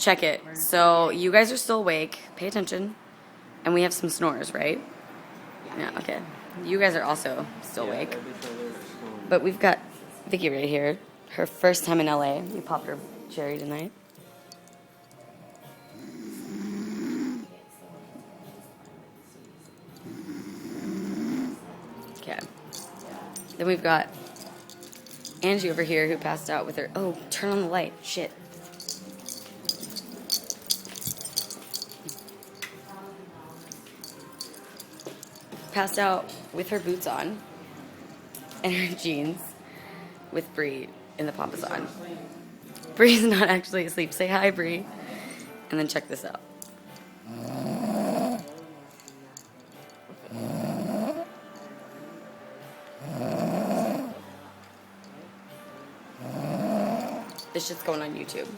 check it. So you guys are still awake. Pay attention. And we have some snores, right? Yeah, okay. You guys are also still awake. But we've got Vicky right here. Her first time in LA. You popped her cherry tonight. Okay. Then we've got Angie over here who passed out with her... Oh, turn on the light. Shit. Passed out with her boots on and her jeans with Bree in the papas on. Bree's not actually asleep. Say hi, Bree. And then check this out. This shit's going on YouTube.